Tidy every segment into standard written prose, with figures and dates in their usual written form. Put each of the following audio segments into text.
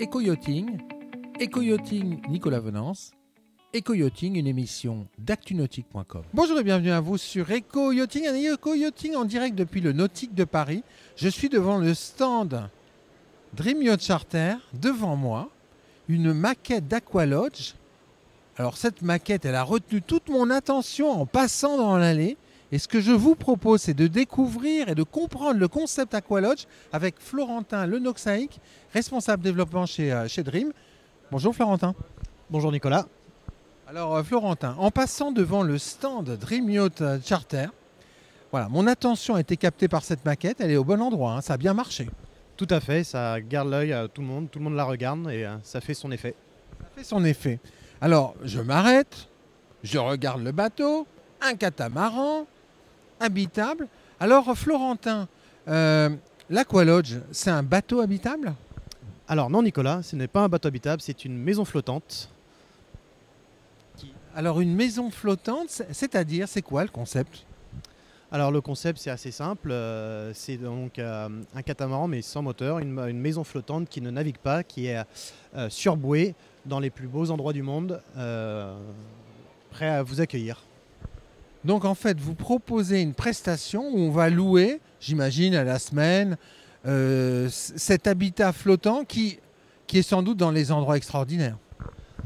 Éco-yachting, Éco-yachting Nicolas Venance, Éco-yachting, une émission d'actunautique.com. Bonjour et bienvenue à vous sur Éco-yachting, un Éco-yachting en direct depuis le Nautique de Paris. Je suis devant le stand Dream Yacht Charter, devant moi, une maquette d'Aqualodge. Alors cette maquette, elle a retenu toute mon attention en passant dans l'allée. Et ce que je vous propose, c'est de découvrir et de comprendre le concept Aqualodge avec Florentin Lenoxaïc, responsable développement chez Dream. Bonjour Florentin. Bonjour Nicolas. Alors Florentin, en passant devant le stand Dream Yacht Charter, voilà, mon attention a été captée par cette maquette, elle est au bon endroit, hein, ça a bien marché. Tout à fait, ça garde l'œil à tout le monde la regarde et ça fait son effet. Ça fait son effet. Alors je m'arrête, je regarde le bateau, un catamaran, habitable. Alors Florentin, l'Aqualodge, c'est un bateau habitable ? Alors non Nicolas, ce n'est pas un bateau habitable, c'est une maison flottante. Alors une maison flottante, c'est-à-dire, c'est quoi le concept ? Alors le concept c'est assez simple, c'est donc un catamaran mais sans moteur, une maison flottante qui ne navigue pas, qui est surbouée dans les plus beaux endroits du monde, prêt à vous accueillir. Donc en fait, vous proposez une prestation où on va louer, j'imagine à la semaine, cet habitat flottant qui est sans doute dans les endroits extraordinaires.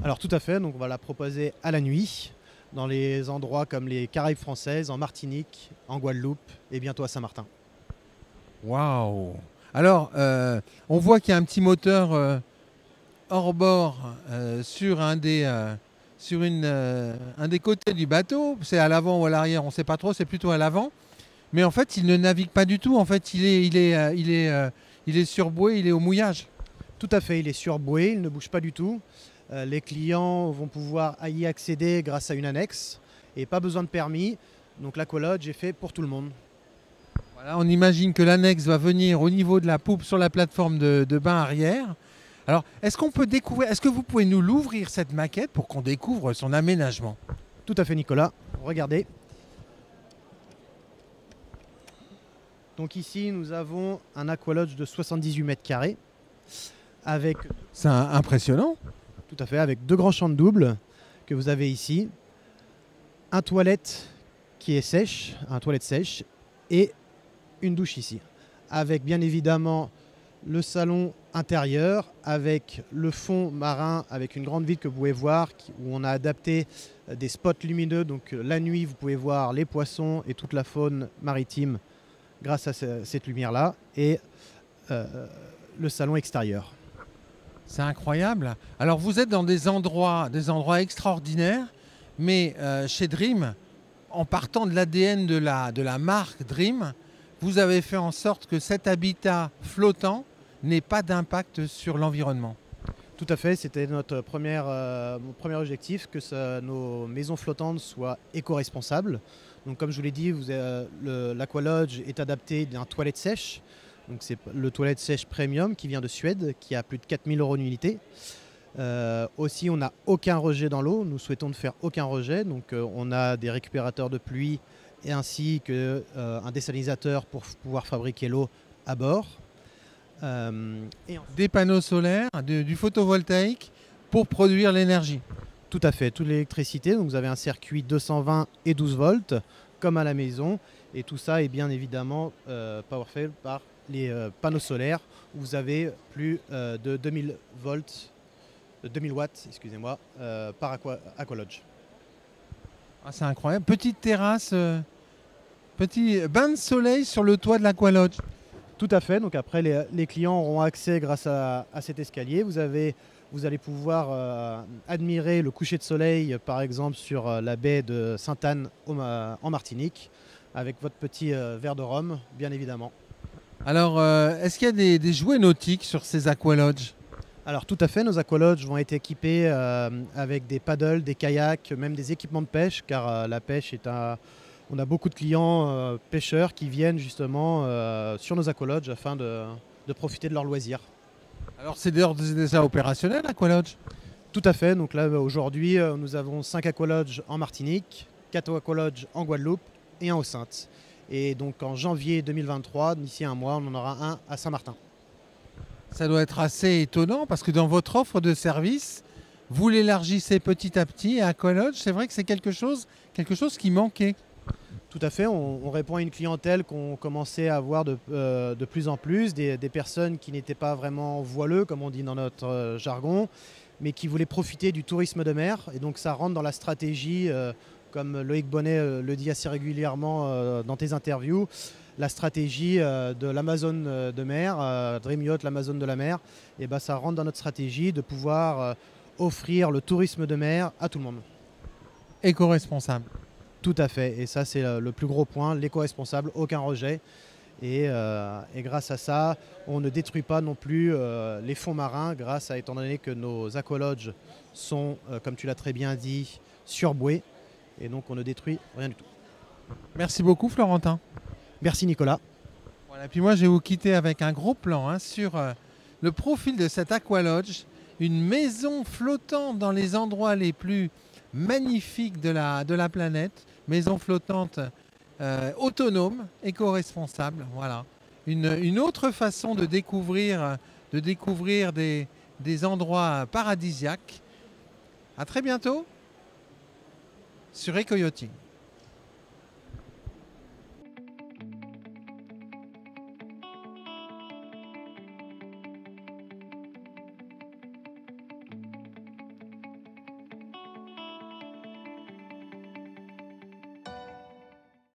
Alors tout à fait, donc on va la proposer à la nuit, dans les endroits comme les Caraïbes françaises, en Martinique, en Guadeloupe et bientôt à Saint-Martin. Waouh! Alors, on voit qu'il y a un petit moteur hors bord sur un des côtés du bateau. C'est à l'avant ou à l'arrière, on ne sait pas trop, c'est plutôt à l'avant. Mais en fait, il ne navigue pas du tout. En fait, il est surboué, il est au mouillage. Tout à fait, il est surboué, il ne bouge pas du tout. Les clients vont pouvoir y accéder grâce à une annexe et pas besoin de permis. Donc l'Aqualodge est fait pour tout le monde. Voilà, on imagine que l'annexe va venir au niveau de la poupe sur la plateforme de bain arrière. Alors, est-ce que vous pouvez nous l'ouvrir cette maquette pour qu'on découvre son aménagement ? Tout à fait Nicolas, regardez. Donc ici nous avons un Aqualodge de 78 mètres carrés avec... C'est impressionnant. Tout à fait, avec deux grands chambres doubles que vous avez ici, un toilette qui est sèche, un toilette sèche et une douche ici. Avec bien évidemment le salon intérieur, avec le fond marin, avec une grande vitre que vous pouvez voir, où on a adapté des spots lumineux. Donc la nuit, vous pouvez voir les poissons et toute la faune maritime grâce à cette lumière-là. Et le salon extérieur. C'est incroyable. Alors vous êtes dans des endroits extraordinaires, mais chez Dream, en partant de l'ADN de la marque Dream, vous avez fait en sorte que cet habitat flottant n'ait pas d'impact sur l'environnement. Tout à fait, c'était mon premier objectif, que nos maisons flottantes soient éco-responsables. Donc comme je vous l'ai dit, l'Aqualodge est adapté d'un toilette sèche. Donc c'est le toilette sèche premium qui vient de Suède, qui a plus de 4000 € d'unité. Aussi, on n'a aucun rejet dans l'eau. Nous souhaitons ne faire aucun rejet. Donc on a des récupérateurs de pluie et ainsi qu'un désalinisateur pour pouvoir fabriquer l'eau à bord. Des panneaux solaires, du photovoltaïque pour produire l'énergie. Tout à fait, toute l'électricité. Donc vous avez un circuit 220 et 12 volts, comme à la maison. Et tout ça est bien évidemment powerful par les panneaux solaires où vous avez plus de 2000 watts, excusez-moi, par Aqualodge. Ah, c'est incroyable. Petite terrasse, petit bain de soleil sur le toit de l'Aqualodge. Tout à fait. Donc après, les clients auront accès grâce à cet escalier. Vous allez pouvoir admirer le coucher de soleil, par exemple, sur la baie de Sainte-Anne en Martinique, avec votre petit verre de rhum, bien évidemment. Alors, est-ce qu'il y a des jouets nautiques sur ces Aqualodges ? Alors tout à fait, nos Aqualodges vont être équipés avec des paddles, des kayaks, même des équipements de pêche, car la pêche on a beaucoup de clients pêcheurs qui viennent justement sur nos Aqualodges afin de profiter de leurs loisirs. Alors c'est déjà opérationnel l'Aqualodge ? Tout à fait, donc là aujourd'hui nous avons 5 Aqualodges en Martinique, 4 Aqualodges en Guadeloupe et un aux Saintes. Et donc en janvier 2023, d'ici un mois, on en aura un à Saint-Martin. Ça doit être assez étonnant parce que dans votre offre de service, vous l'élargissez petit à petit et Aqualodge, c'est vrai que c'est quelque chose qui manquait. Tout à fait, on répond à une clientèle qu'on commençait à avoir de plus en plus, des personnes qui n'étaient pas vraiment voileux, comme on dit dans notre jargon, mais qui voulaient profiter du tourisme de mer. Et donc ça rentre dans la stratégie, comme Loïc Bonnet le dit assez régulièrement dans tes interviews, la stratégie de l'Amazon de mer, Dream Yacht, l'Amazon de la mer. Et ben, ça rentre dans notre stratégie de pouvoir offrir le tourisme de mer à tout le monde. Éco-responsable. Tout à fait, et ça c'est le plus gros point, l'éco-responsable, aucun rejet. Et grâce à ça, on ne détruit pas non plus les fonds marins, étant donné que nos aqualodges sont, comme tu l'as très bien dit, surboués. Et donc on ne détruit rien du tout. Merci beaucoup Florentin. Merci Nicolas. Voilà, puis moi je vais vous quitter avec un gros plan sur le profil de cette aqualodge, une maison flottante dans les endroits les plus magnifiques de la planète, maison flottante autonome, éco-responsable. Voilà. Une autre façon de découvrir des endroits paradisiaques. À très bientôt sur Eco Yachting.